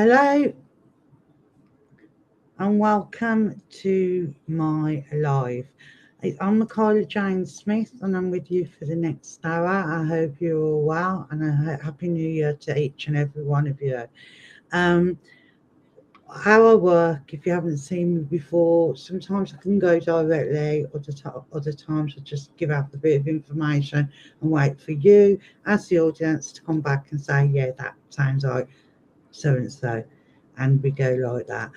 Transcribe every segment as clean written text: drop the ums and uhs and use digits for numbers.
Hello and welcome to my live. I'm Michaela James Smith and I'm with you for the next hour. I hope you're all well and a happy new year to each and every one of you. How I work, if you haven't seen me before, sometimes I can go directly, other times I just give out a bit of information and wait for you as the audience to come back and say, yeah, that sounds like so and so, and we go like that.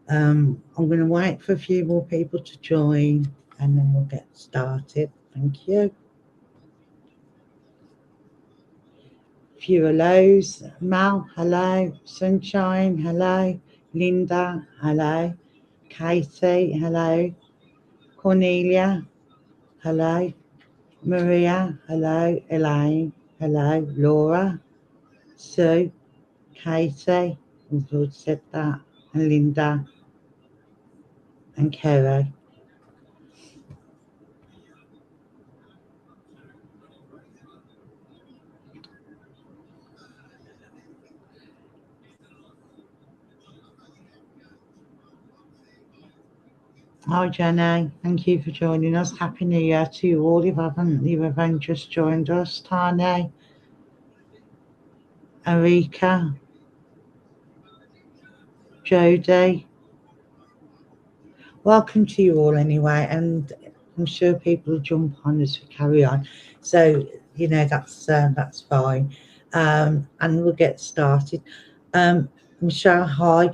I'm going to wait for a few more people to join and then we'll get started. Thank you. A few hellos. Mal, hello. Sunshine, hello. Linda, hello. Katie, hello. Cornelia, hello. Maria, hello. Elaine, hello. Laura, Sue, Katie, I've already said that, and Linda, and Kerry. Hi Jenny, thank you for joining us. Happy New Year to you all. If you haven't just joined us, Tanya, Erika, Jodie. Welcome to you all anyway, and I'm sure people will jump on as we carry on. So, that's fine. And we'll get started. Michelle, hi.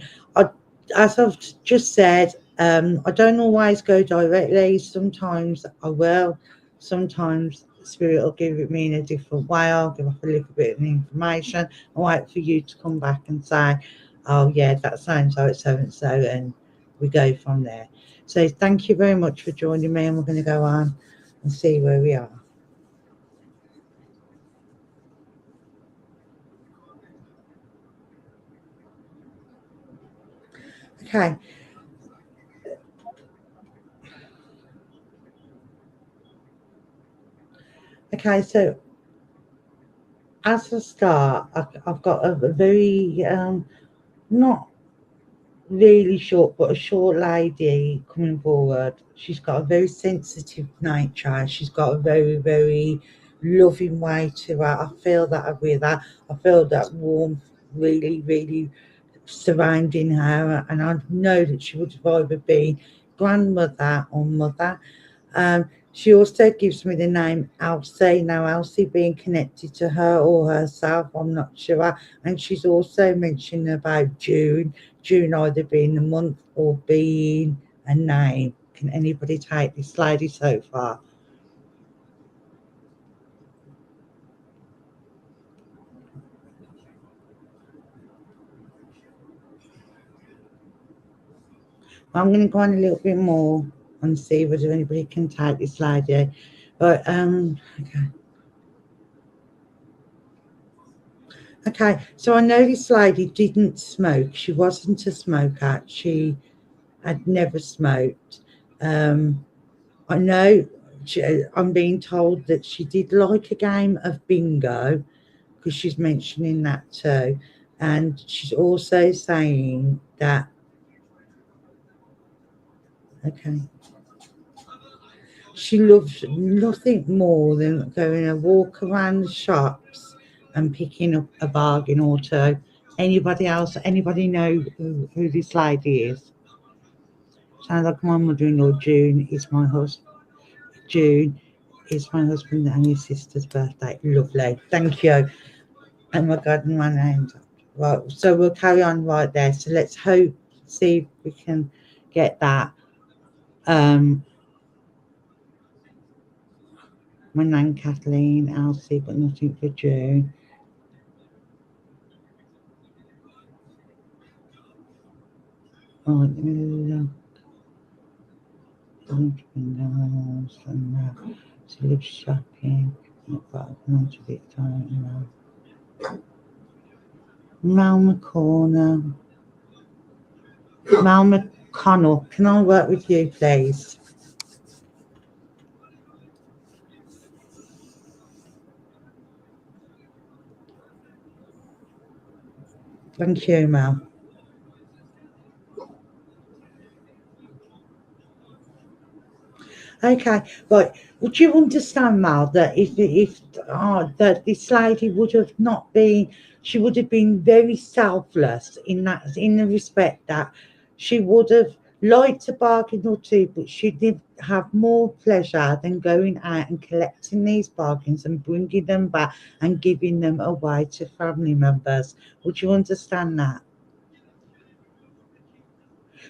As I've just said, I don't always go directly. Sometimes I will. Sometimes Spirit will give it me in a different way. I'll give up a little bit of information. I wait for you to come back and say, oh, yeah, that sounds like so and so, and we go from there. So thank you very much for joining me, and we're going to go on and see where we are. Okay. Okay, so as a start, I've got a very, not really short, but a short lady coming forward. She's got a very sensitive nature. She's got a very, very loving way to her. I feel that with her. I feel that warmth really, really surrounding her, and I know that she would have either been grandmother or mother. She also gives me the name Elsie. Now, Elsie being connected to her or herself, I'm not sure. And she's also mentioned about June, June either being a month or being a name. Can anybody take this lady so far? I'm going to go on a little bit more and see whether anybody can take this lady. But, okay. Okay, so I know this lady didn't smoke. She wasn't a smoker. She had never smoked. I know I'm being told that she did like a game of bingo because she's mentioning that too. And she's also saying that, okay, she loves nothing more than going a walk around the shops and picking up a bargain or two. Anybody else? Anybody know who this lady is? Sounds like my mother-in-law. June is my husband. June is my husband and his sister's birthday. Lovely. Thank you. Oh my God, my name's up. Right, so we'll carry on right there. So let's hope, see if we can get that. My name Kathleen, Elsie, but nothing for June. Right, let me look. Windows and she lives shopping. Not got a bunch of it time, Round the corner. Mal McConnell, can I work with you, please? Thank you, Mal. Okay, right. Would you understand, Mal, that if that this lady would have not been, she would have been very selfless in the respect that she would have liked to bargain or two, but she did have more pleasure than going out and collecting these bargains and bringing them back and giving them away to family members. Would you understand that?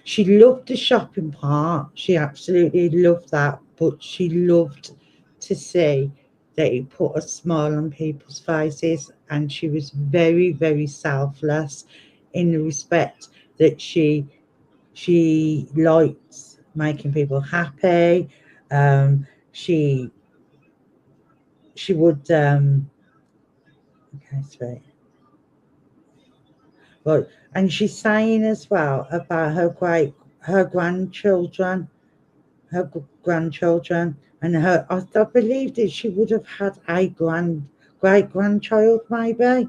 She loved the shopping part. She absolutely loved that, but she loved to see that it put a smile on people's faces, and she was very, very selfless in the respect that she liked making people happy. She would okay, sweet. Right, and she's saying as well about her grandchildren, grandchildren, and I believe that she would have had a great grandchild maybe,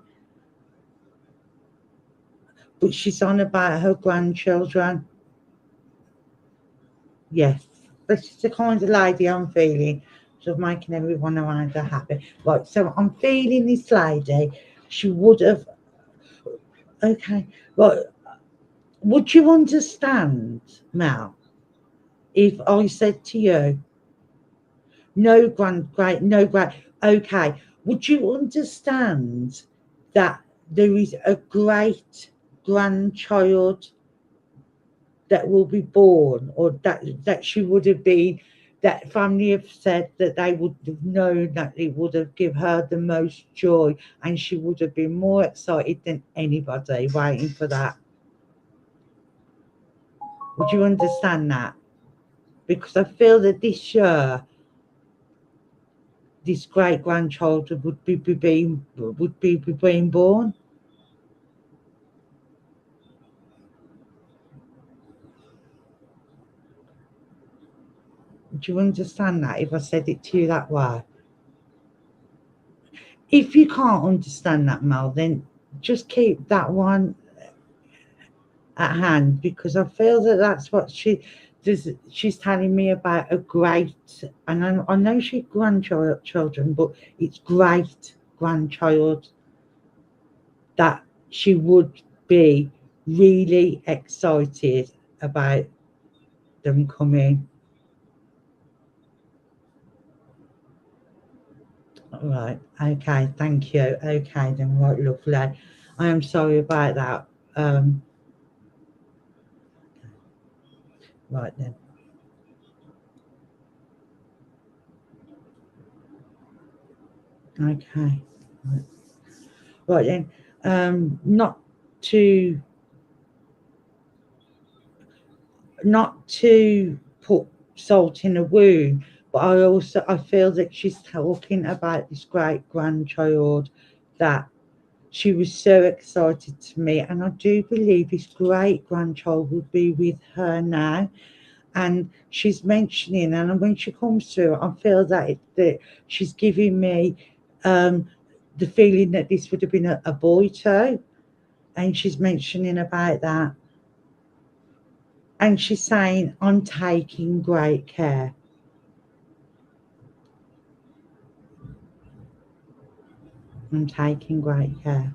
but she's on about her grandchildren. Yes, this is the kind of lady I'm feeling, sort of making everyone around her happy. Right, so I'm feeling this lady. She would have. Okay, right. Would you understand, Mel, if I said to you, no great, no great. Okay, would you understand that there is a great grandchild that will be born, or that she would have been? That family have said that they would have known that it would have given her the most joy, and she would have been more excited than anybody waiting for that. Would you understand that? Because I feel that this year this great grandchild would be being born. Do you understand that if I said it to you that way? If you can't understand that, Mel, then just keep that one at hand, because I feel that that's what she does. She's telling me about a great, and I know she's grandchildren, but it's great grandchild that she would be really excited about them coming. Right. Okay. Thank you. Okay. Then. Right. Lovely. I am sorry about that. Right then. Okay. Right, right then. Not to not to put salt in a wound, but I feel that she's talking about this great grandchild that she was so excited to meet, and I do believe this great grandchild will be with her now. And she's mentioning, and when she comes through, I feel that she's giving me um, the feeling that this would have been a boy too, and she's mentioning about that, and she's saying, I'm taking great care. I'm taking great care.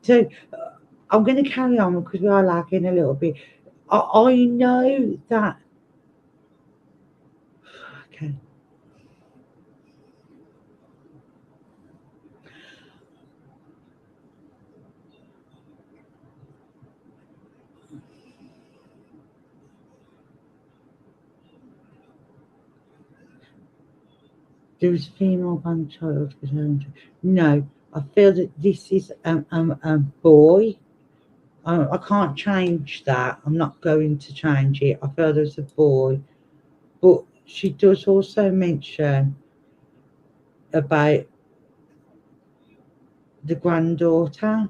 So I'm going to carry on because we are lagging a little bit. I know that. Okay. There is a female grandchild with her. No, I feel that this is a boy. I can't change that. I'm not going to change it. I feel there's a boy. But she does also mention about the granddaughter.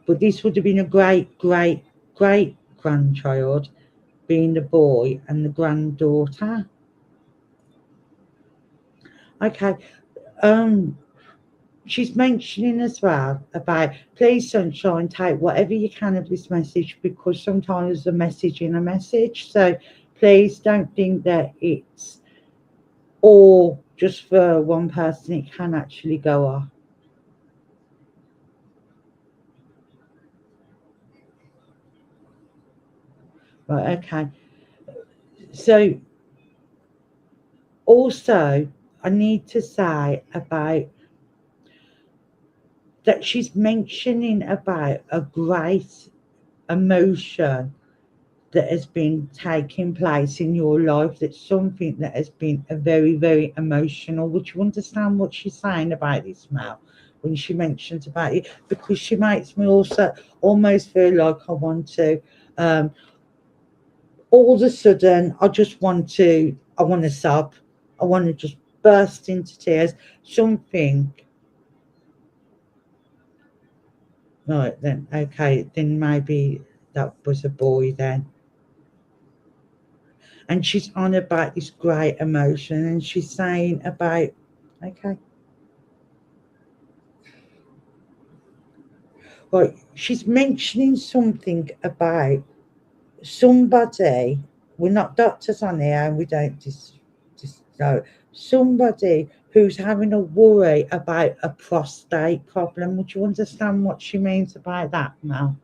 But this would have been a great, great, great grandchild. being the boy and the granddaughter. Okay. She's mentioning as well about, please, sunshine, take whatever you can of this message, because sometimes there's a message in a message. So please don't think that it's all just for one person. It can actually go off. Right, okay. So also, I need to say about that she's mentioning about a great emotion that has been taking place in your life. That's something that has been a very, very emotional. Would you understand what she's saying about this, Mel, when she mentions about it? Because she makes me also almost feel like I want to, all of a sudden, I want to sob. I want to just burst into tears. Something. Right then, okay, then maybe that was a boy then. And she's on about this great emotion, and she's saying about, okay, right, she's mentioning something about somebody. We're not doctors on here, and we don't just know somebody who's having a worry about a prostate problem. Would you understand what she means about that, Mel?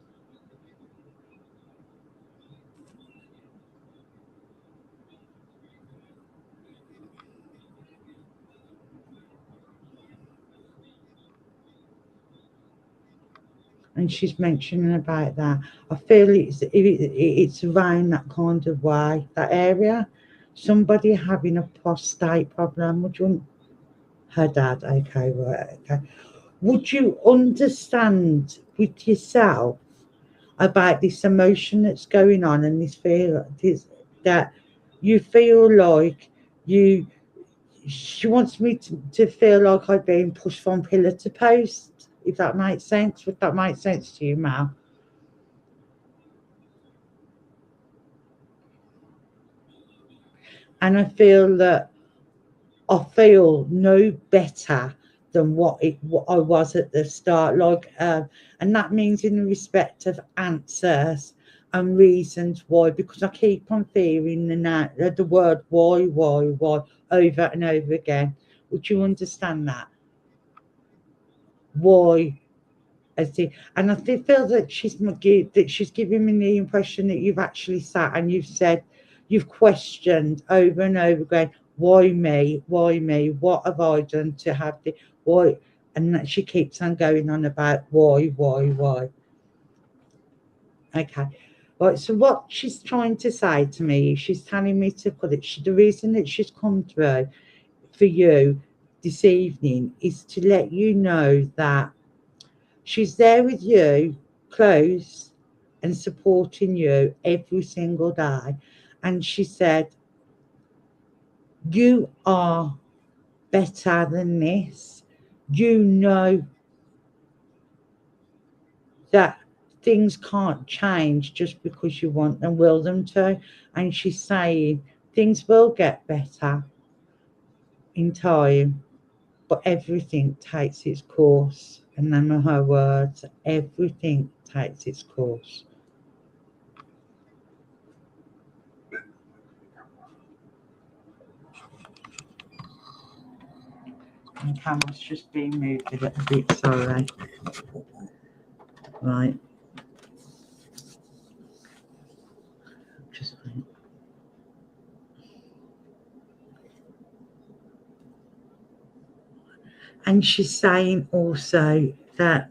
And she's mentioning about that. I feel it's around that kind of way, that area. Somebody having a prostate problem. Would you? Her dad. Okay, right. Okay. Would you understand with yourself about this emotion that's going on, and this that you feel like you? She wants me to feel like I've been pushed from pillar to post. If that makes sense. Would that make sense to you, Mal? And I feel no better than what I was at the start. And that means in respect of answers and reasons why, because I keep on hearing the word why over and over again. Would you understand that? Why? And I feel that she's giving me the impression that you've actually sat and you've questioned over and over again, why me? Why me? What have I done to have the why? And that she keeps on going on about why. Okay. Right, so what she's trying to say to me, she's telling me to put it, the reason that she's come through for you this evening is to let you know that she's there with you, close and supporting you every single day. And she said, you are better than this. You know that things can't change just because you want and will them to. And she's saying things will get better in time, but everything takes its course. And then her words, everything takes its course. And camera's just being moved a little bit, sorry. Right. Just wait. And she's saying also that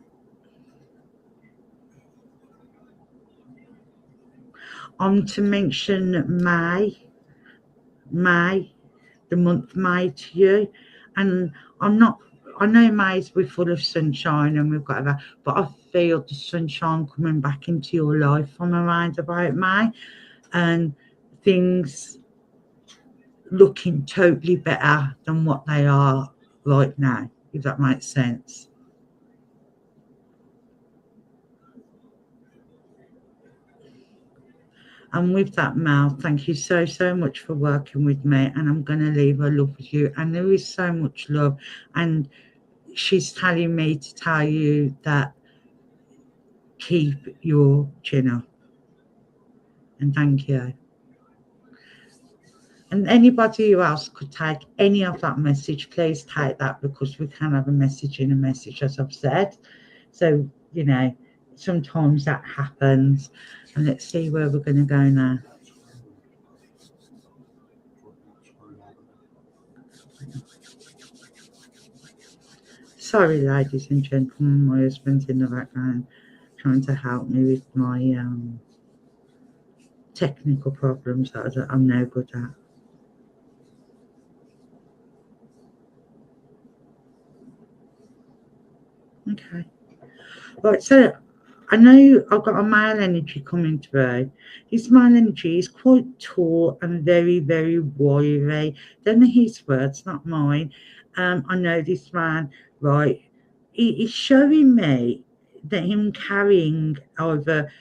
I'm to mention May, the month May to you. And I'm not, I know May's we're full of sunshine and we've got that, but I feel the sunshine coming back into your life from around about May, and things looking totally better than what they are right now, if that makes sense. And with that, Mel, thank you so, so much for working with me. And I'm going to leave her love with you. And there is so much love. And she's telling me to tell you that keep your chin up. And thank you. And anybody who else could take any of that message, please take that, because we can have a message in a message, as I've said. So, you know, sometimes that happens. And let's see where we're going to go now. Sorry, ladies and gentlemen, my husband's in the background trying to help me with my technical problems that I'm no good at. Okay. Right, so I know I've got a male energy coming through. His male energy is quite tall and very, very wiry. Then his words, not mine. I know this man, right? He's showing me that him carrying either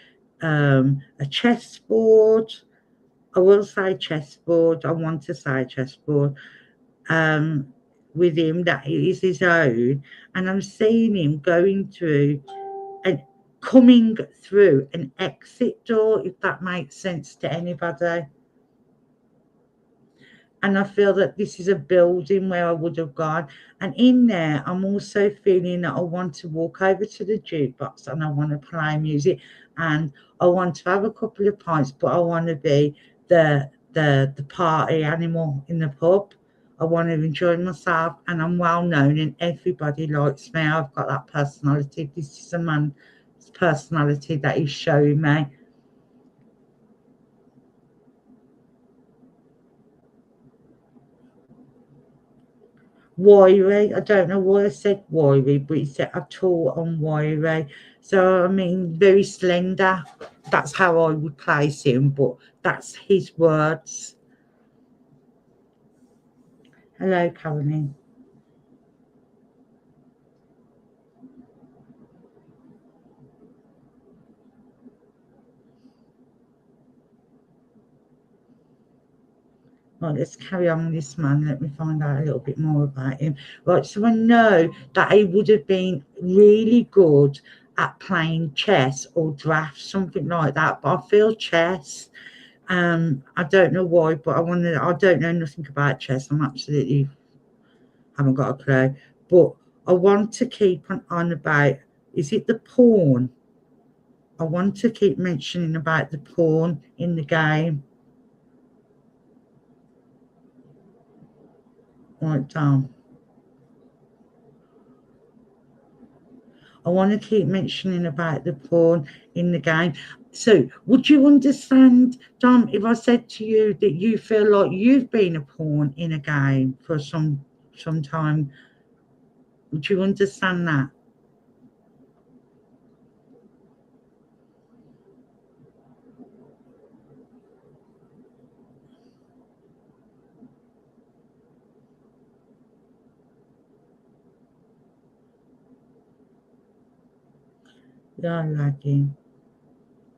a chessboard. I will say chessboard. I want to say chessboard. Um, with him that is his own, and I'm seeing him going through and coming through an exit door, if that makes sense to anybody. And I feel that this is a building where I would have gone. And in there, I'm also feeling that I want to walk over to the jukebox and I want to play music and I want to have a couple of pints, but I want to be the party animal in the pub. I want to enjoy myself, and I'm well known and everybody likes me. I've got that personality. This is a man's personality that he's showing me. Wiry. I don't know why I said wiry, but he said a tall and wiry. So I mean, very slender. That's how I would place him, but that's his words. Hello, Caroline. Right, let's carry on with this man. Let me find out a little bit more about him. Right, so I know that he would have been really good at playing chess or drafts, something like that. But I feel chess. I don't know why, but I don't know nothing about chess. I'm absolutely haven't got a clue. But I want to keep on about, is it the pawn? I want to keep mentioning about the pawn in the game. Right down. I want to keep mentioning about the pawn in the game. So, would you understand, Dom, if I said to you that you feel like you've been a pawn in a game for some time? Would you understand that? Yeah, lagging.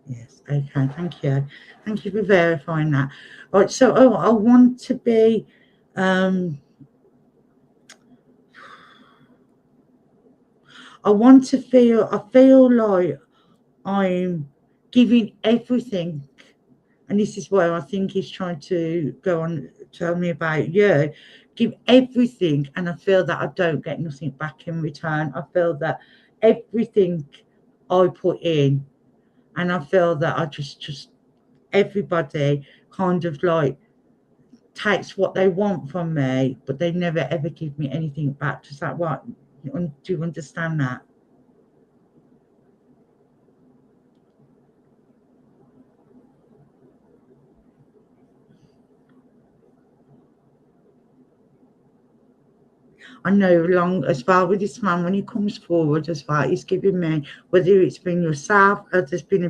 Yes. Okay. Thank you. Thank you for verifying that. Right. So, I want to be. Um, I want to feel. I feel like I'm giving everything, and this is why I think he's trying to go on tell me about you. Give everything, and I feel that I don't get nothing back in return. I feel that everything I put in, and I feel that I just everybody kind of like takes what they want from me, but they never ever give me anything back. Does that what? Do you understand that? I know along as well with this man when he comes forward as well, he's giving me whether it's been yourself or there's been a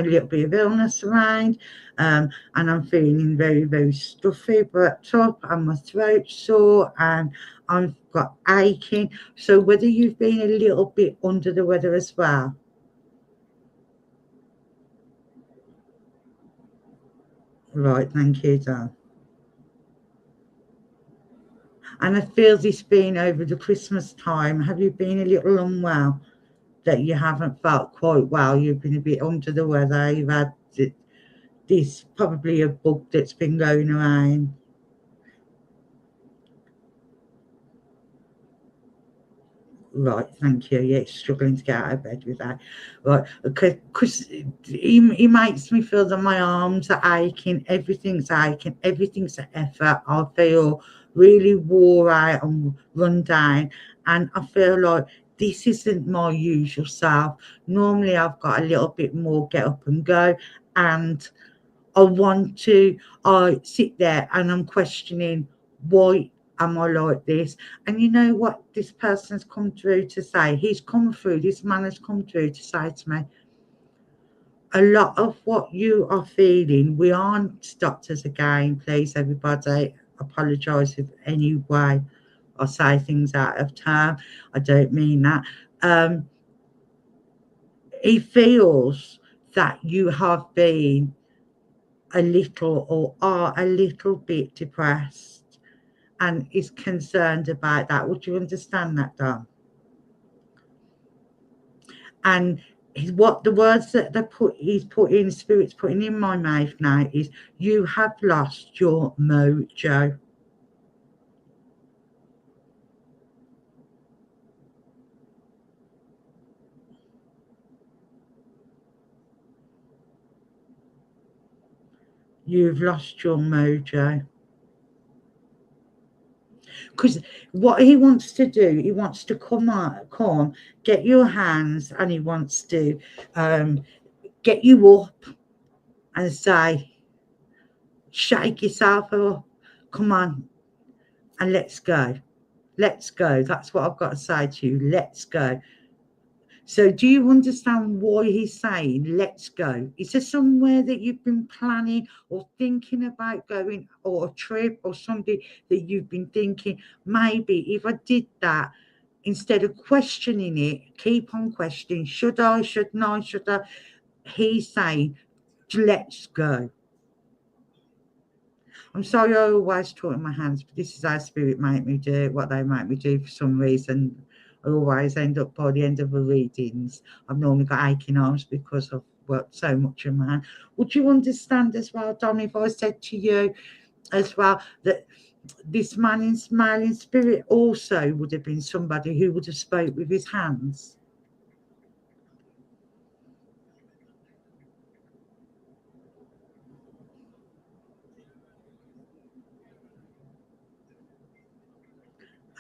little bit of illness around, and I'm feeling very, very stuffy, but up and my throat sore and I've got aching. So whether you've been a little bit under the weather as well. Right, thank you, Dan. And I feel this being over the Christmas time, have you been a little unwell that you haven't felt quite well? You've been a bit under the weather. You've had this probably a bug that's been going around. Right, thank you. Yeah, struggling to get out of bed with that. Right, because he makes me feel that my arms are aching, everything's an effort. I feel really wore out and run down, and I feel like this isn't my usual self. Normally, I've got a little bit more get up and go, and I sit there and I'm questioning why am I like this? And you know what this person's come through to say? This man has come through to say to me, a lot of what you are feeling, we aren't doctors again, please, everybody. Apologise if any way I say things out of turn. I don't mean that. He feels that you have been a little or are a little bit depressed and is concerned about that. Would you understand that, Don? And what the words that spirit's putting in my mouth now is, you have lost your mojo. You've lost your mojo. Because what he wants to do, he wants to come, get your hands, and he wants to get you up and say, shake yourself up, come on, and let's go. Let's go. That's what I've got to say to you. Let's go. So, do you understand why he's saying, let's go? Is there somewhere that you've been planning or thinking about going, or a trip or something that you've been thinking, maybe if I did that, instead of questioning it, keep on questioning, should I, shouldn't I, should I? He's saying, let's go. I'm sorry I always talk in my hands, but this is how spirit make me do what they make me do for some reason. I always end up by the end of the readings. I've normally got aching arms because I've worked so much in my hand. Would you understand as well, Dom, if I said to you as well that this man in smiling spirit also would have been somebody who would have spoke with his hands?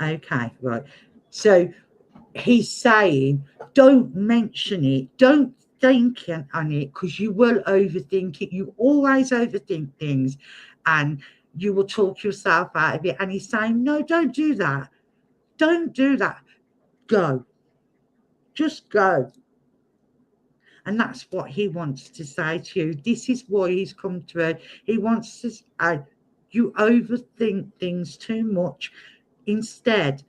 Okay, right. So he's saying, don't mention it, don't think on it, because you will overthink it. You always overthink things and you will talk yourself out of it. And he's saying, no, don't do that. Don't do that. Go. Just go. And that's what he wants to say to you. This is why he's come through. He wants to you overthink things too much. Instead,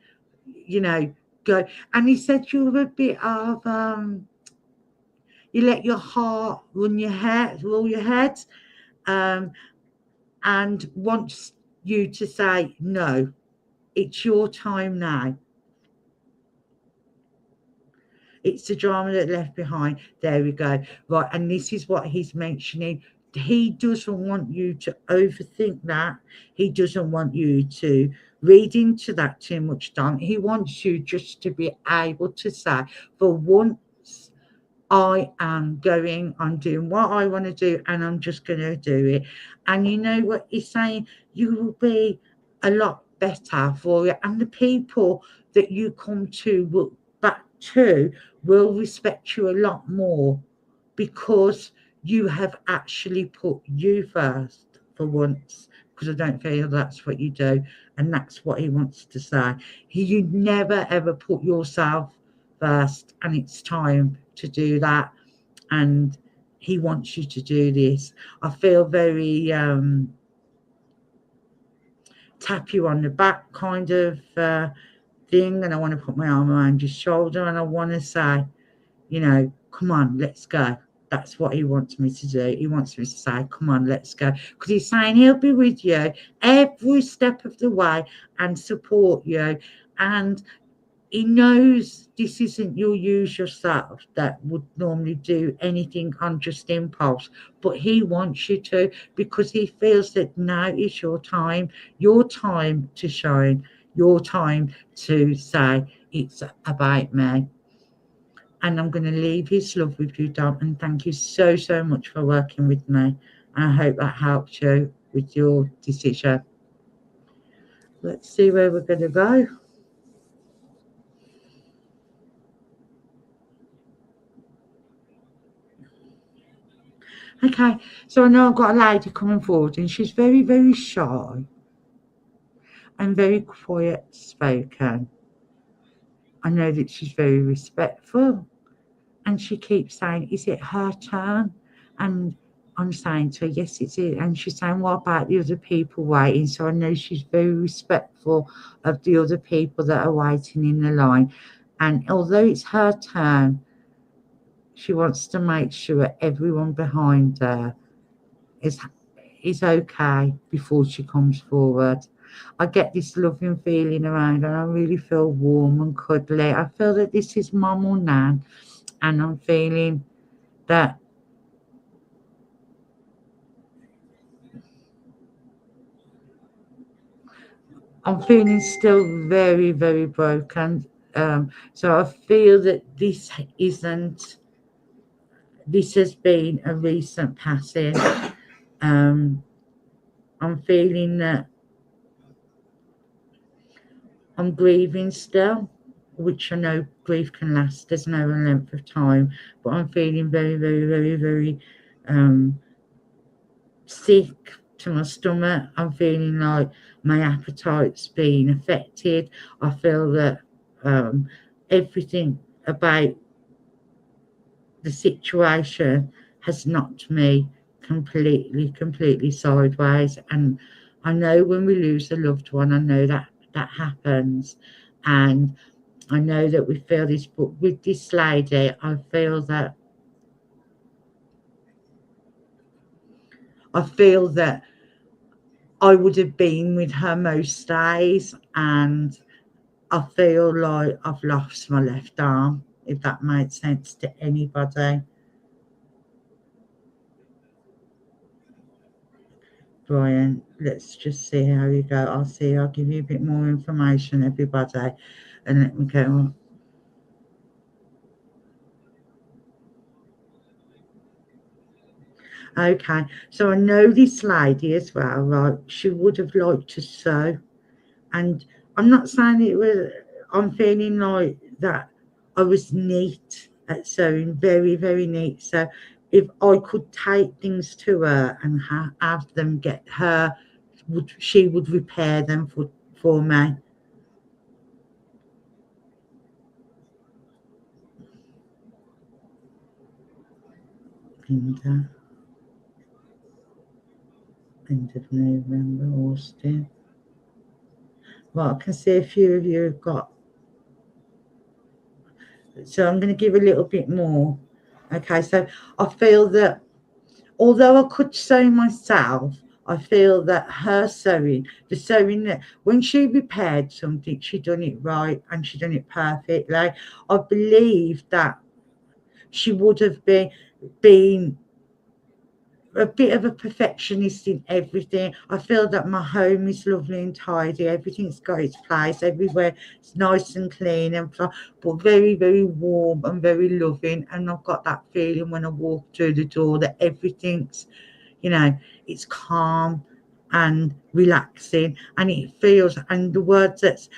go. And he said you're a bit of you let your heart rule your head, um, and wants you to say, no, it's your time now. It's the drama that left behind. There we go. Right, and this is what he's mentioning. He doesn't want you to overthink that. He doesn't want you to read into that too much, Don. He wants you just to be able to say, for once, I am I'm doing what I want to do, and I'm just going to do it. And you know what he's saying? You will be a lot better for it. And the people that you come back to will respect you a lot more, because you have actually put you first for once. Because I don't feel that's what you do. And that's what he wants to say. You never ever put yourself first, and it's time to do that. And he wants you to do this. I feel very tap you on the back kind of thing, and I want to put my arm around your shoulder, and I want to say, come on, let's go. That's what he wants me to do. He wants me to say, come on, let's go. Because he's saying he'll be with you every step of the way and support you. And he knows this isn't your usual self that would normally do anything on just impulse, but he wants you to, because he feels that now is your time to shine, your time to say, it's about me. And I'm going to leave his love with you, Dom, and thank you so, so much for working with me. I hope that helped you with your decision. Let's see where we're going to go. Okay, so I know I've got a lady coming forward, and she's very, very shy and very quiet spoken. I know that she's very respectful, and she keeps saying, is it her turn? And I'm saying to her, yes, it's it. And she's saying, what about the other people waiting? So I know she's very respectful of the other people that are waiting in the line. And although it's her turn, she wants to make sure everyone behind her is okay before she comes forward. I get this loving feeling around, and I really feel warm and cuddly. I feel that this is mum or nan, and I'm feeling that I'm feeling still very, very broken. So I feel that this has been a recent passing. I'm feeling that I'm grieving still, which I know grief can last. There's no length of time, but I'm feeling very, very, very, very sick to my stomach. I'm feeling like my appetite's been affected. I feel that everything about the situation has knocked me completely sideways. And I know when we lose a loved one, I know that happens. And I know that we feel this, but with this lady, I feel that I would have been with her most days, and I feel like I've lost my left arm, if that made sense to anybody. Brian, let's just see how you go. I'll give you a bit more information, everybody, and let me go on. Okay, so I know this lady as well, right? She would have liked to sew, and I'm not saying it was, I'm feeling like that I was neat at sewing, very, very neat. So if I could take things to her and have them get her, she would repair them for me. And, end of November, Austin. Well, I can see a few of you have got, so I'm going to give a little bit more. Okay, so I feel that although I could sew myself, I feel that her sewing, the sewing that when she repaired something, she done it right and she done it perfectly. I believe that she would have been a bit of a perfectionist in everything. I feel that my home is lovely and tidy. Everything's got its place. Everywhere it's nice and clean but very, very warm and very loving. And I've got that feeling when I walk through the door that everything's, it's calm and relaxing. And it feels, and the words that's,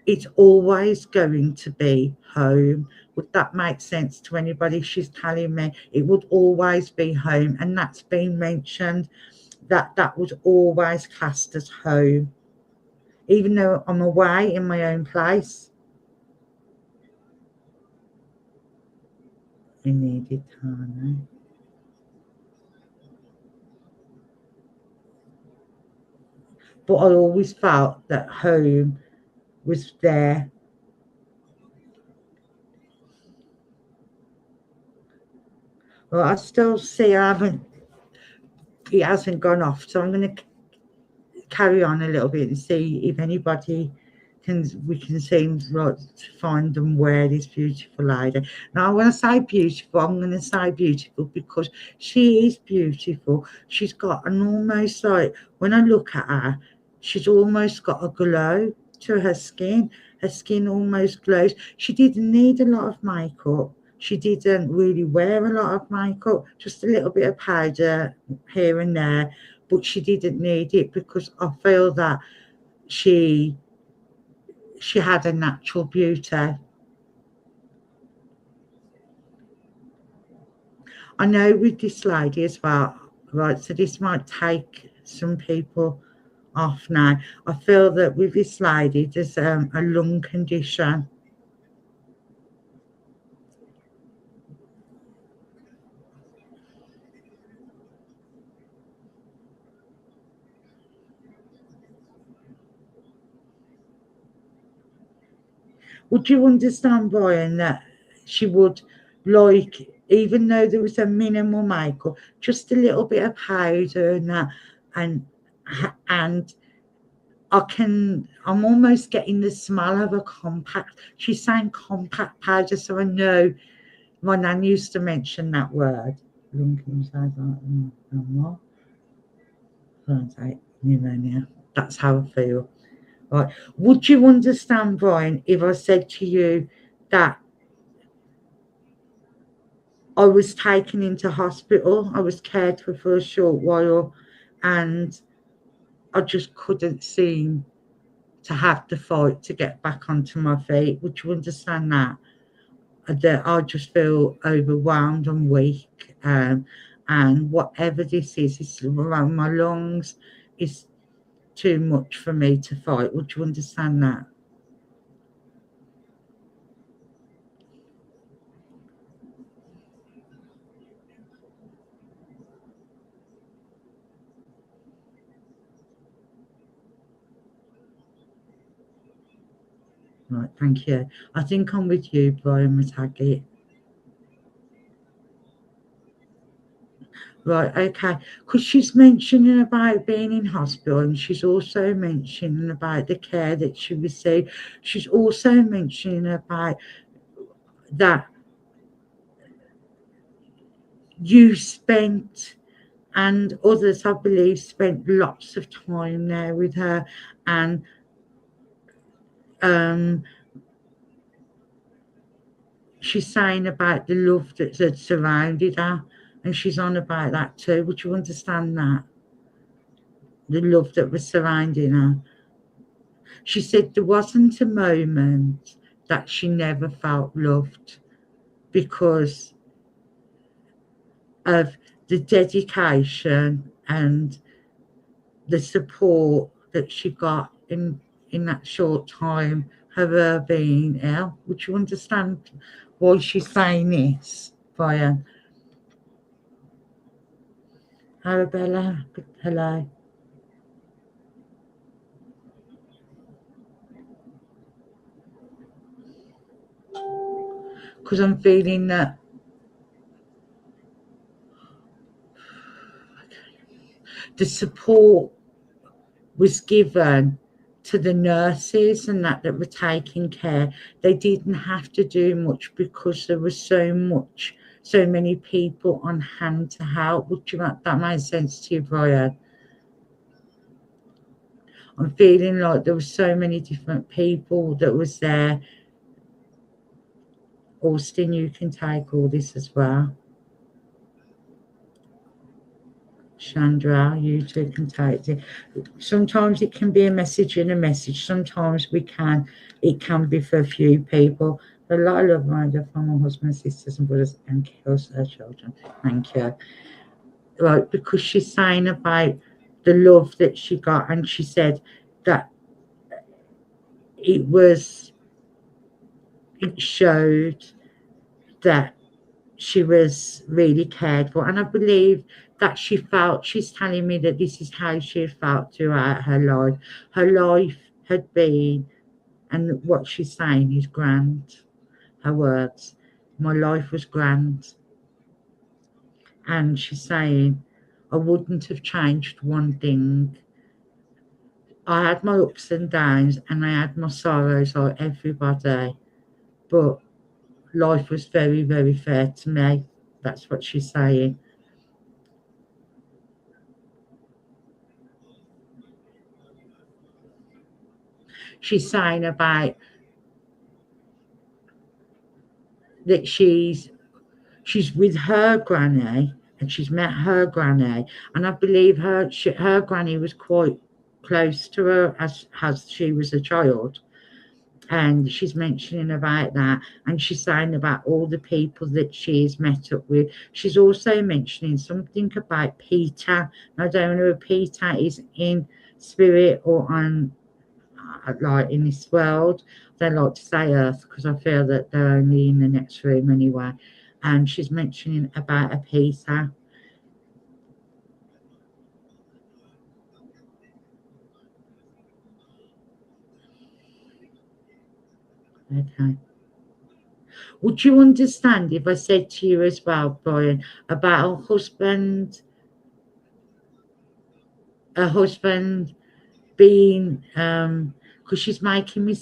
it's always going to be home. Would that make sense to anybody? She's telling me it would always be home, and that's been mentioned, that was always classed as home, even though I'm away in my own place. I needed time. But I always felt that home was there. Well, I still see it hasn't gone off, so I'm going to carry on a little bit and see if anybody we can seem like to find them where this beautiful lady. Now, when I say beautiful, I'm going to say beautiful because she is beautiful. She's got an almost like, when I look at her, she's almost got a glow to her skin. Her skin almost glows. She didn't need a lot of makeup. She didn't really wear a lot of makeup, just a little bit of powder here and there, but she didn't need it because I feel that she had a natural beauty. I know with this lady as well, right, so this might take some people off now. I feel that with this lady, there's a lung condition. Would you understand, Brian, that she would like, even though there was a minimal makeup, just a little bit of powder and that, and and I'm almost getting the smell of a compact. She's saying compact powder, so I know my nan used to mention that word. What? Pneumonia. That's how I feel. Right. Would you understand, Brian, if I said to you that I was taken into hospital, I was cared for a short while, and I just couldn't seem to have the fight to get back onto my feet? Would you understand that? That I just feel overwhelmed and weak, and whatever this is, it's around my lungs, is too much for me to fight. Would you understand that? Right, thank you. I think I'm with you, Brian Mataggi. Right, okay. Because she's mentioning about being in hospital, and she's also mentioning about the care that she received. She's also mentioning about that you spent, and others, I believe, spent lots of time there with her, and um, she's saying about the love that surrounded her, and she's on about that too. Would you understand that? The love that was surrounding her. She said there wasn't a moment that she never felt loved because of the dedication and the support that she got in that short time of her being ill. Would you understand why she's saying this, Brian? Arabella, hello. Because I'm feeling that the support was given to the nurses and that were taking care. They didn't have to do much because there was so many people on hand to help. Would you that make sense to you, Brian? I'm feeling like there were so many different people that was there. Austin, you can take all this as well. Chandra, you two can take it. Sometimes it can be a message in a message. Sometimes it can be for a few people. A lot of love, Miranda, from my husband, sisters, and brothers, and kills her children. Thank you. Right, because she's saying about the love that she got, and she said that it showed that she was really cared for. And I believe that she's telling me that this is how she felt throughout her life. Her life had been, and what she's saying is grand. Her words, my life was grand. and she's saying, I wouldn't have changed one thing. I had my ups and downs and I had my sorrows like everybody, but life was very, very fair to me. That's what she's saying. She's saying about that she's with her granny and she's met her granny, and I believe her granny was quite close to her as she was a child, and she's mentioning about that, and she's saying about all the people that she's met up with. She's also mentioning something about Peter. I don't know if Peter is in spirit or on like in this world. They like to say earth because I feel that they're only in the next room anyway, and she's mentioning about a Peter. Okay. Would you understand if I said to you as well, Brian, about a husband being because she's making me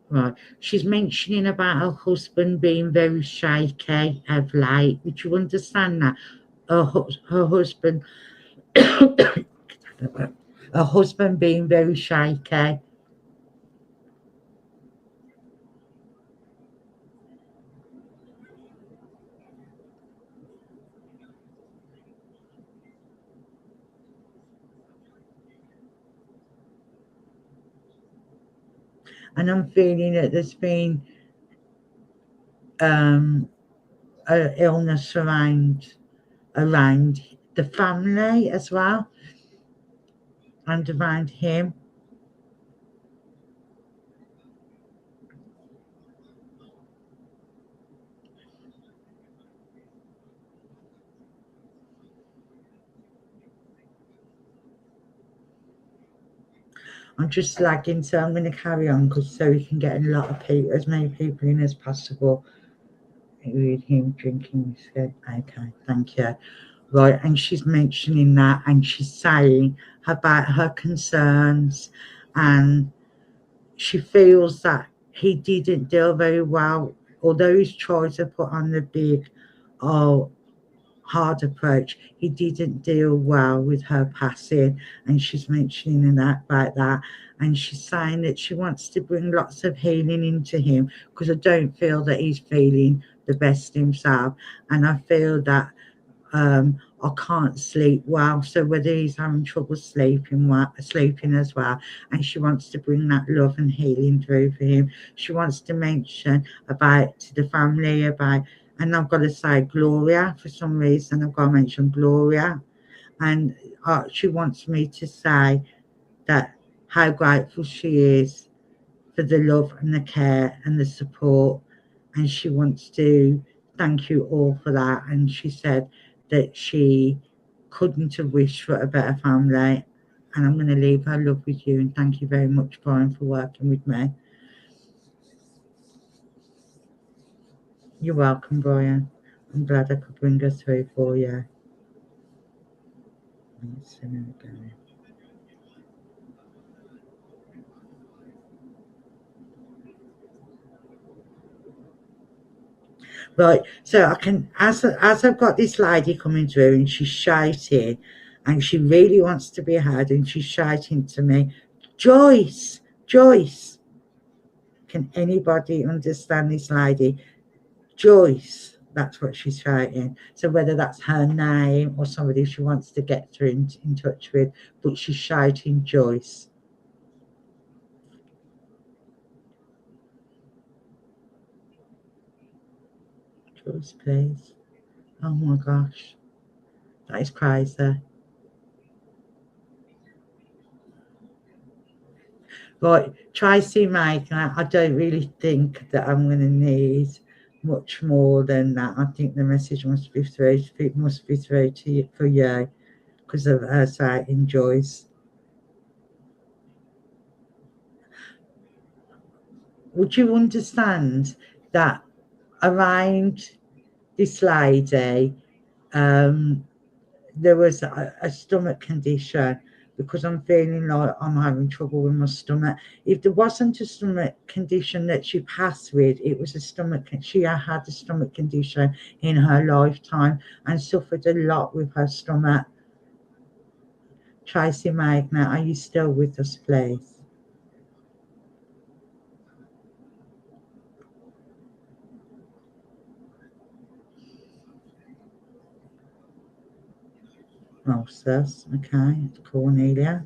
right, she's mentioning about her husband being very shaky of late. Would you understand that her husband her husband being very shaky? And I'm feeling that there's been um a illness around the family as well and around him. I'm just lagging, so I'm going to carry on because so we can get a lot of people, as many people in as possible. With him drinking whiskey. Okay, thank you. Right, and she's mentioning that, and she's saying about her concerns, and she feels that he didn't deal very well, although he's tried to put on the big, oh, hard approach. He didn't deal well with her passing, and she's mentioning that about that. And she's saying that she wants to bring lots of healing into him because I don't feel that he's feeling the best himself, and I feel that I can't sleep well. So whether he's having trouble sleeping as well, and she wants to bring that love and healing through for him. She wants to mention about to the family about, and I've got to say Gloria for some reason. I've got to mention Gloria, and she wants me to say that how grateful she is for the love and the care and the support, and she wants to thank you all for that. And she said that she couldn't have wished for a better family. And I'm going to leave her love with you, and thank you very much, Brian, for working with me. You're welcome, Brian. I'm glad I could bring her through for you. Right, so I can, as I've got this lady coming through and she's shouting, and she really wants to be heard, and she's shouting to me, Joyce, Joyce. Can anybody understand this lady? Joyce. That's what she's shouting. So whether that's her name or somebody she wants to get through in touch with, but she's shouting Joyce. Joyce, please. Oh my gosh. That is crazy. Right, Tracy Mike, I don't really think that I'm going to need much more than that. I think the message must be through. It must be through to you, for you, because of her saying Joyce. Would you understand that around this lady, There was a stomach condition because I'm feeling like I'm having trouble with my stomach. If there wasn't a stomach condition that she passed with, it was a stomach. She had a stomach condition in her lifetime and suffered a lot with her stomach. Tracy Magna, are you still with us, please? Moses, okay. Cornelia,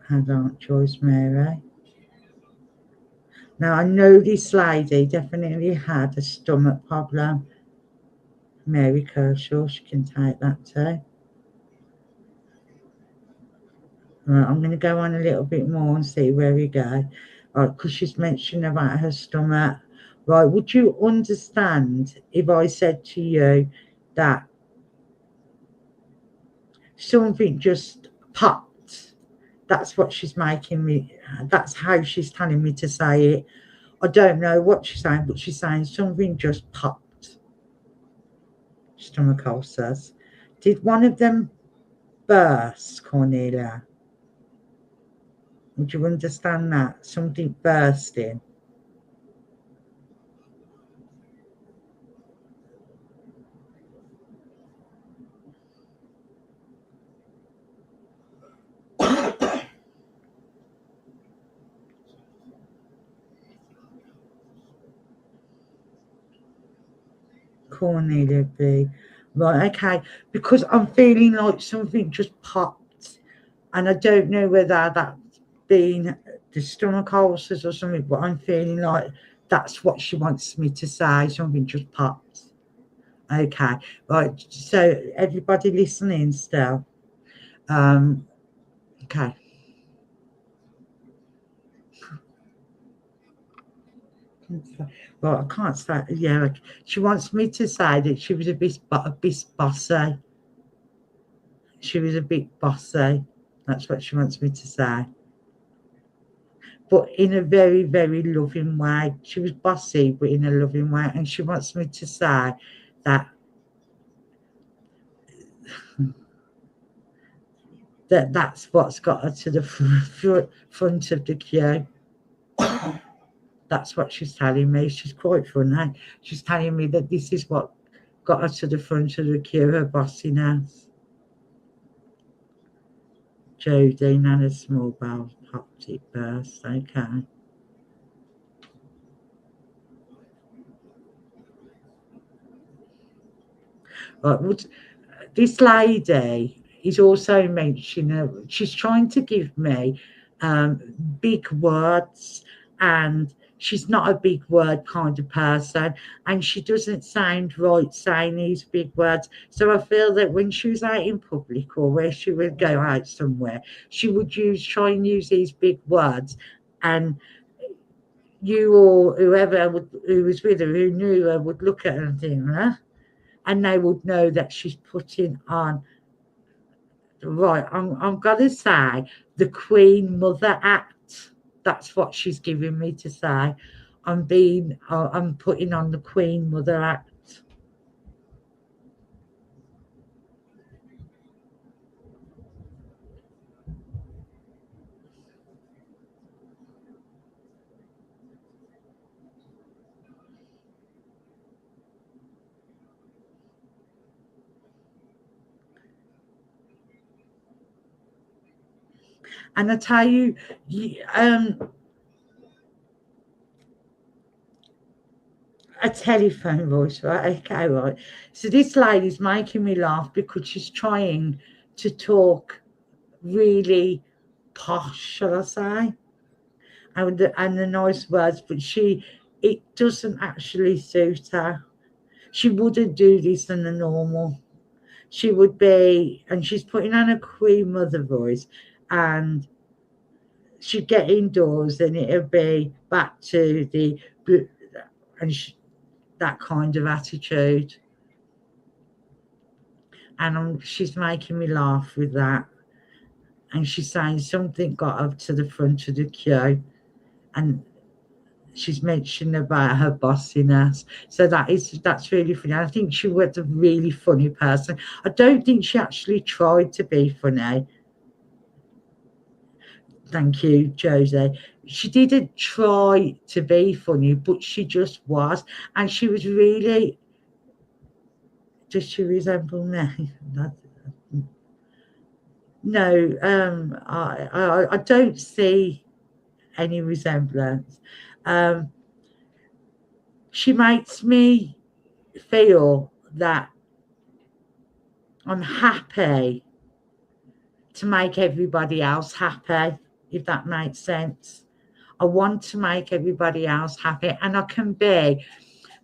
had Aunt Joyce Mary. Now I know this lady definitely had a stomach problem. Mary Kershaw, she can take that too. Right, I'm going to go on a little bit more and see where we go. Right, because she's mentioned about her stomach. Right, would you understand if I said to you that something just popped? That's what she's making me, that's how she's telling me to say it. I don't know what she's saying, but she's saying something just popped. Stomach ulcers. Did one of them burst, Cornelia? Would you understand that? Something bursting. Cornelia B. Right, okay. Because I'm feeling like something just popped. And I don't know whether that's been the stomach ulcers or something, but I'm feeling like that's what she wants me to say. Something just popped. Okay. Right. So everybody listening still. Okay. Well, I can't say. Yeah, like, she wants me to say that she was a bit bossy. She was a bit bossy. That's what she wants me to say. But in a very, very loving way. She was bossy, but in a loving way. And she wants me to say that that's what's got her to the front of the queue. That's what she's telling me. She's quite funny. She's telling me that this is what got her to the front of the queue, her bossiness. Jodie, Nana Small Bowel Optic Burst, okay. Right, this lady is also mentioning, she's trying to give me big words, and she's not a big word kind of person, and she doesn't sound right saying these big words. So I feel that when she was out in public or where she would go out somewhere, she would try and use these big words, and you or whoever who was with her, who knew her, would look at her and think, huh? And they would know that she's putting on, right, I'm gonna say, the Queen Mother Act. That's what she's giving me to say. I'm putting on the Queen Mother Act. And I tell you, a telephone voice, right? Okay, right. So this lady's making me laugh because she's trying to talk really posh, shall I say? And the nice words, but it doesn't actually suit her. She wouldn't do this in the normal. She would be, and she's putting on a Queen Mother voice, and she'd get indoors, and it'd be back to the and that kind of attitude. And she's making me laugh with that. And she's saying something got up to the front of the queue, and she's mentioned about her bossiness. So that's really funny. I think she was a really funny person. I don't think she actually tried to be funny. Thank you, Josie. She didn't try to be funny, but she just was. And she was really, does she resemble me? No, I don't see any resemblance. Um, she makes me feel that I'm happy to make everybody else happy, if that makes sense. I want to make everybody else happy, and I can be.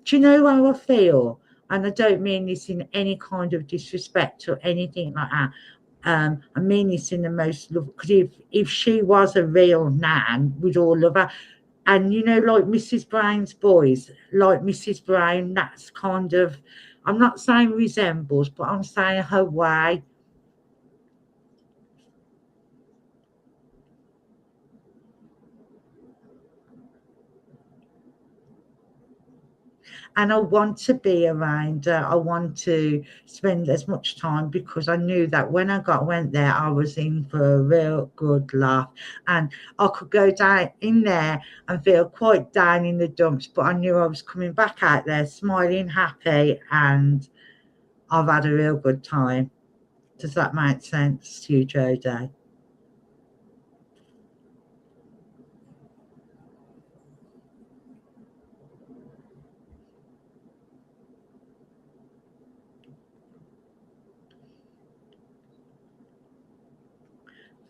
Do you know how I feel? And I don't mean this in any kind of disrespect or anything like that. I mean this in the most love, because if she was a real nan, we'd all love her. And you know, like Mrs. Brown's boys, like Mrs. Brown, that's kind of, I'm not saying resembles, but I'm saying her way. And I want to be around her. I want to spend as much time, because I knew that when I went there, I was in for a real good laugh. And I could go down in there and feel quite down in the dumps, but I knew I was coming back out there smiling, happy, and I've had a real good time. Does that make sense to you, Jodie?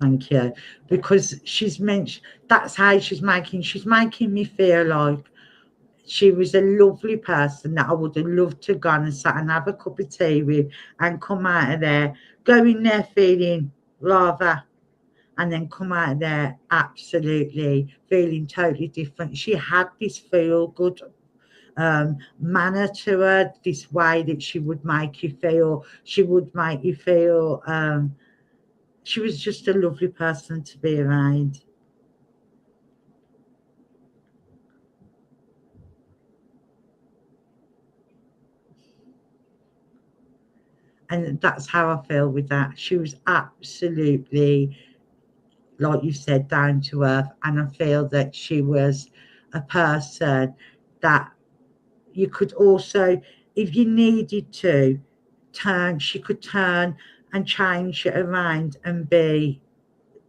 Thank you. Because she's mentioned, that's how she's making me feel like she was a lovely person that I would have loved to go and sat and have a cup of tea with, and come out of there, go in there feeling rather, and then come out of there absolutely feeling totally different. She had this feel good manner to her, this way that she would make you feel, she was just a lovely person to be around. And that's how I feel with that. She was absolutely, like you said, down to earth. And I feel that she was a person that you could also, if you needed to, she could turn and change it around and be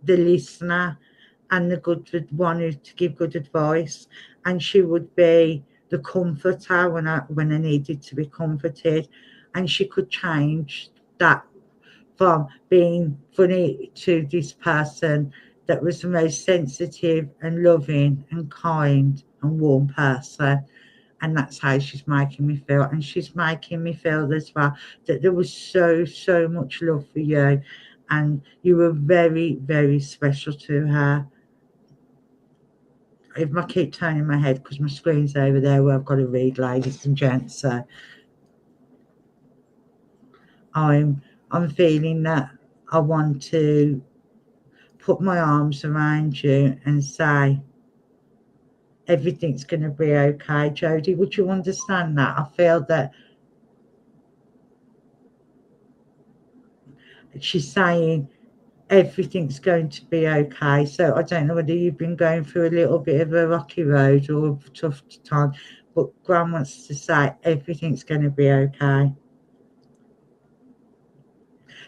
the listener and the good one to give good advice. And she would be the comforter when I needed to be comforted. And she could change that from being funny to this person that was the most sensitive and loving and kind and warm person. And that's how she's making me feel. And she's making me feel as well that there was so much love for you, and you were very, very special to her. If I keep turning my head, because my screen's over there where I've got to read, ladies and gents, so I'm feeling that I want to put my arms around you and say everything's going to be okay. Jodie, would you understand that? I feel that she's saying everything's going to be okay. So I don't know whether you've been going through a little bit of a rocky road or a tough time, but Gran wants to say everything's going to be okay.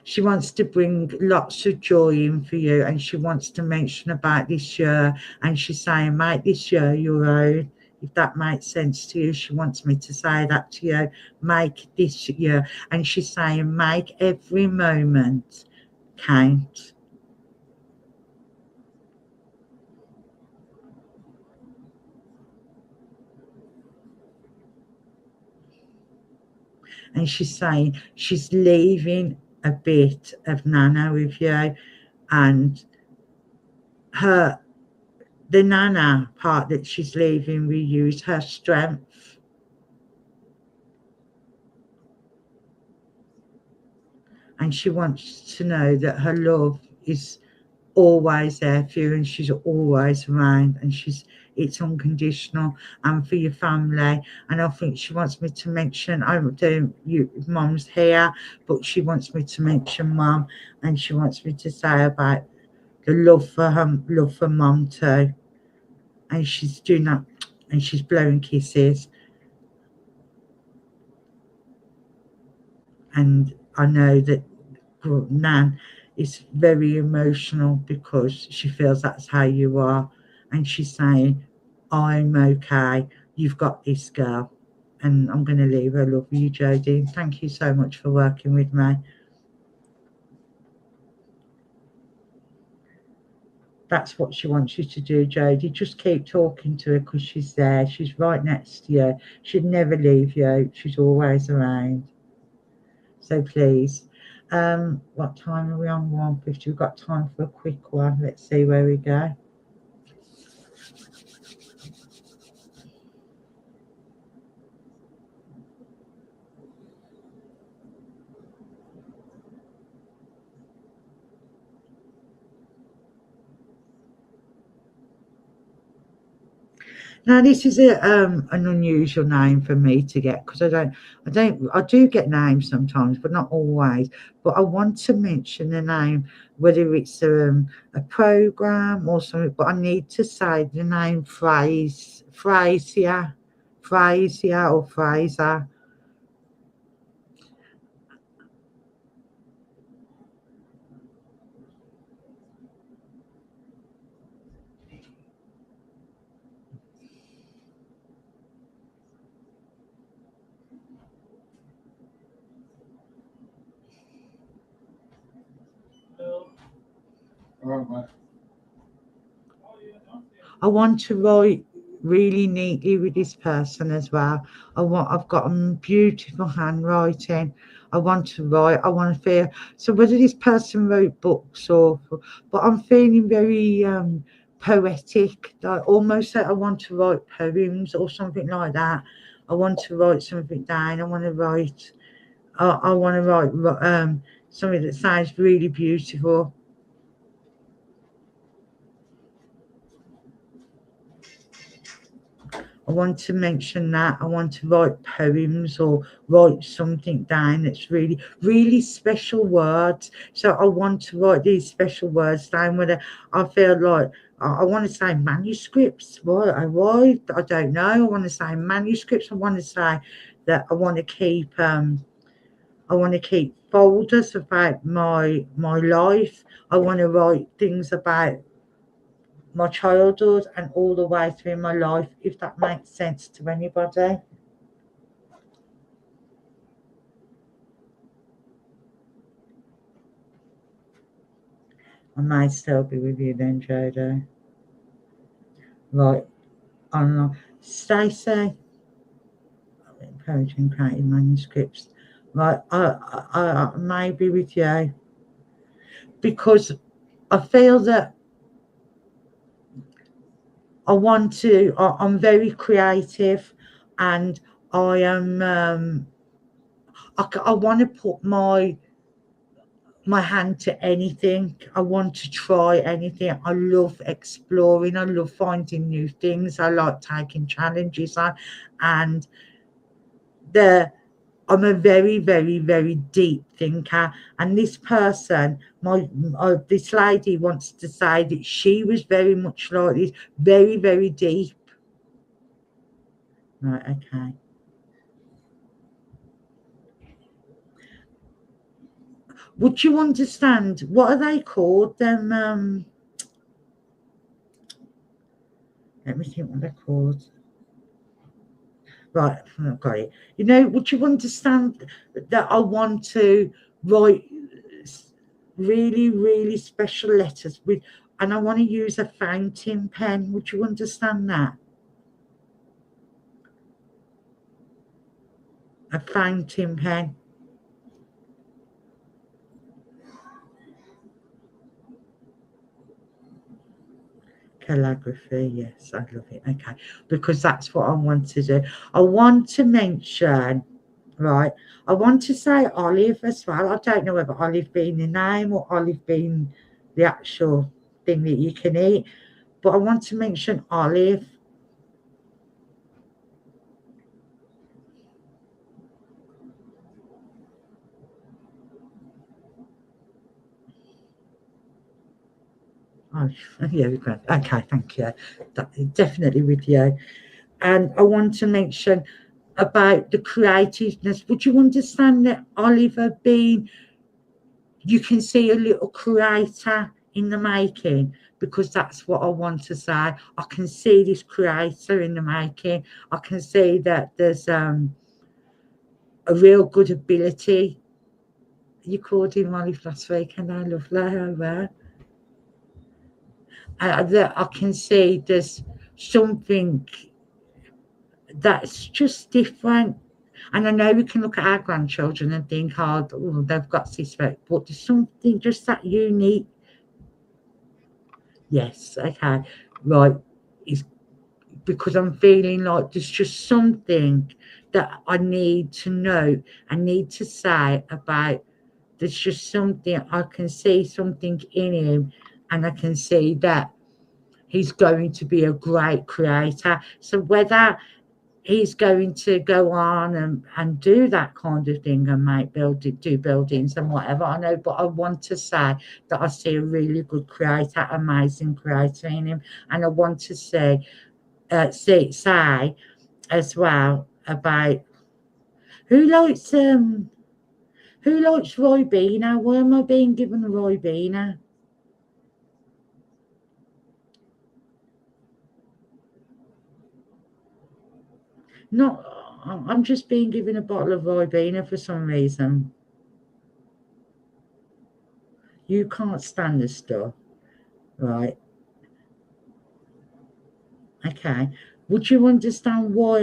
She wants to bring lots of joy in for you, and she wants to mention about this year, and she's saying make this year your own, if that makes sense to you. She wants me to say that to you, make this year, and she's saying make every moment count. And she's saying she's leaving a bit of Nana with you, and her the Nana part that she's leaving with you is her strength. And she wants to know that her love is always there for you, and she's always around, and she's it's unconditional and for your family. And I think she wants me to mention, I do, you, Mum's here, but she wants me to mention Mum, and she wants me to say about the love for Mum too. And she's doing that, and she's blowing kisses. And I know that Nan is very emotional because she feels that's how you are. And she's saying, I'm okay. You've got this, girl. And I'm going to leave her. Love you, Jodie. Thank you so much for working with me. That's what she wants you to do, Jodie. Just keep talking to her because she's there. She's right next to you. She'd never leave you. She's always around. So please. What time are we on? 1:50. We've got time for a quick one. Let's see where we go. Now this is an unusual name for me to get because I do get names sometimes, but not always. But I want to mention the name, whether it's a program or something. But I need to say the name Fraser or Fraser. I want to write really neatly with this person as well. I've got a beautiful handwriting. I want to write. I want to feel. So whether this person wrote books but I'm feeling very poetic. Like almost like I want to write poems or something like that. I want to write something down. I want to write. I want to write something that sounds really beautiful. I want to mention that. I want to write poems or write something down that's really, really special words. So I want to write these special words down whether I feel like I want to say manuscripts. Why? I don't know. I want to say manuscripts. I want to say that I want to keep folders about my life. I want to write things about my childhood and all the way through my life, if that makes sense to anybody. I may still be with you then, Jodo. Right, on Stacey, encouraging creating manuscripts. Right, I may be with you because I feel that I'm very creative and I am, I want to put my hand to anything. I want to try anything. I love exploring. I love finding new things. I like taking challenges on. And I'm a very, very, very deep thinker. And this person, this lady wants to say that she was very much like this, very, very deep. Right, okay. Would you understand, what are they called? Let me think what they're called. Right, I've got it. Would you understand that I want to write really, really special letters and I want to use a fountain pen? Would you understand that? A fountain pen. Calligraphy, yes, I love it. Okay, because that's what I want to do. I want to mention, right, I want to say olive as well. I don't know whether olive being the name or olive being the actual thing that you can eat, but I want to mention olive Oh, yeah, great. Okay, thank you. Definitely with you. And I want to mention about the creativeness. Would you understand that Oliver being, you can see a little creator in the making? Because that's what I want to say. I can see this creator in the making. I can see that there's a real good ability. You called him Olive last week, and I love that. That I can see there's something that's just different. And I know we can look at our grandchildren and think, oh, they've got this, but there's something just that unique. Yes, okay, right. It's because I'm feeling like there's just something that I need to know, I need to say about. There's just something, I can see something in him, and I can see that he's going to be a great creator. So whether he's going to go on and do that kind of thing and do buildings and whatever, I know, but I want to say that I see a really good creator, amazing creator in him. And I want to say as well about who likes Ribena. Why am I being given Ribena? Not, I'm just being given a bottle of Ribena for some reason. You can't stand this stuff, right? Okay. Would you understand why?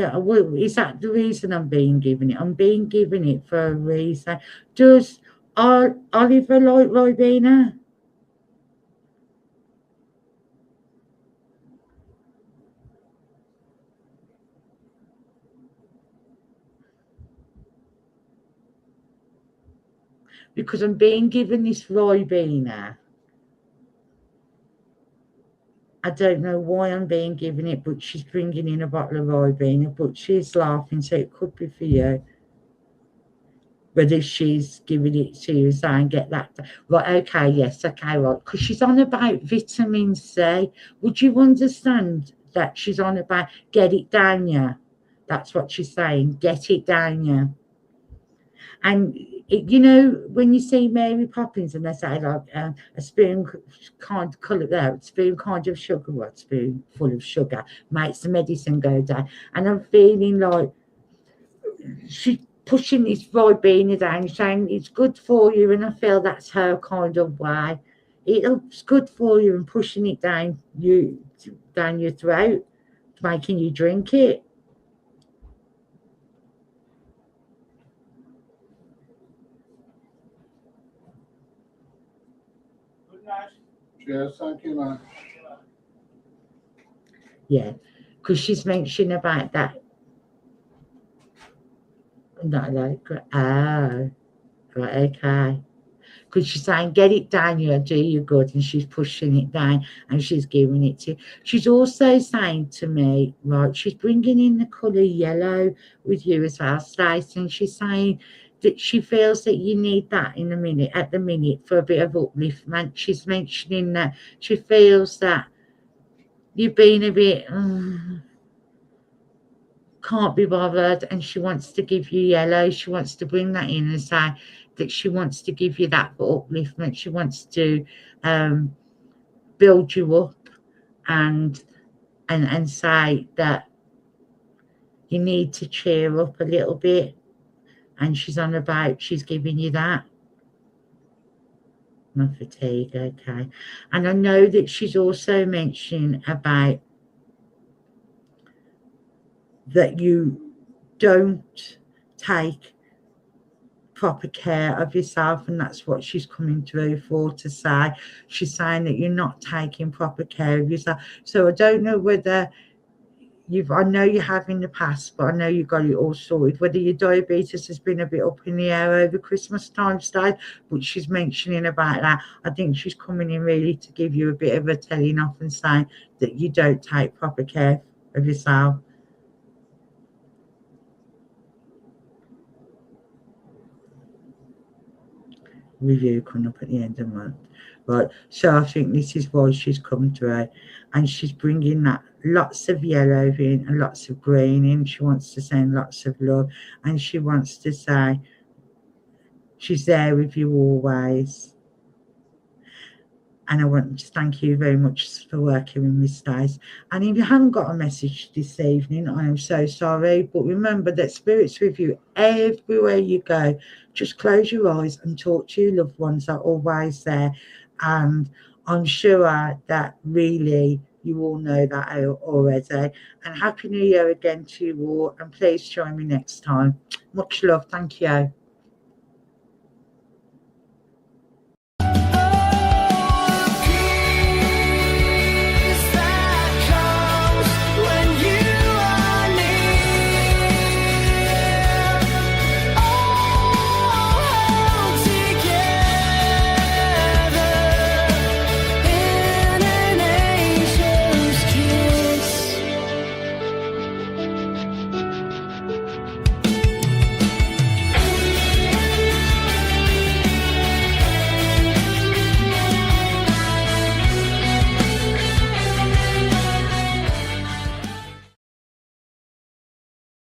Is that the reason I'm being given it? I'm being given it for a reason. Does Oliver like Ribena? Because I'm being given this Ribena. I don't know why I'm being given it, but she's bringing in a bottle of Ribena, but she's laughing, so it could be for you. Whether she's giving it to you saying get that. Right, okay, yes, okay, right. Because she's on about vitamin C. Would you understand that she's on about get it down you? That's what she's saying, get it down you. And when you see Mary Poppins and they say like a spoon kind of colour there, spoon kind of sugar, what spoon full of sugar makes the medicine go down. And I'm feeling like she's pushing this Ribena down, saying it's good for you, and I feel that's her kind of way. It's good for you and pushing it down your throat, making you drink it. Cheers, thank you, man. Yeah, because she's mentioning about that. Not like, oh, right, okay. Because she's saying, get it down, do you good, and she's pushing it down and she's giving it to you. She's also saying to me, right, she's bringing in the colour yellow with you as well, Stacey, and she's saying that she feels that you need that at the minute for a bit of upliftment. She's mentioning that she feels that you've been a bit can't be bothered, and she wants to give you yellow. She wants to bring that in and say that she wants to give you that upliftment. She wants to um, build you up and say that you need to cheer up a little bit. And she's giving you that. No fatigue, okay. And I know that she's also mentioning about that you don't take proper care of yourself, and that's what she's coming through for to say. She's saying that you're not taking proper care of yourself. So I don't know whether I know you have in the past, but I know you got it all sorted, whether your diabetes has been a bit up in the air over Christmas time stage, but she's mentioning about that. I think she's coming in really to give you a bit of a telling off and saying that you don't take proper care of yourself. Review coming up at the end of the month. Right, so I think this is why she's come through, and she's bringing that lots of yellow in and lots of green in. She wants to send lots of love, and she wants to say she's there with you always. And I want to thank you very much for working with me, Stace. And if you haven't got a message this evening, I am so sorry. But remember that Spirit's with you everywhere you go. Just close your eyes and talk to your loved ones. They're always there. And I'm sure that really you all know that already. And Happy New Year again to you all. And please join me next time. Much love. Thank you.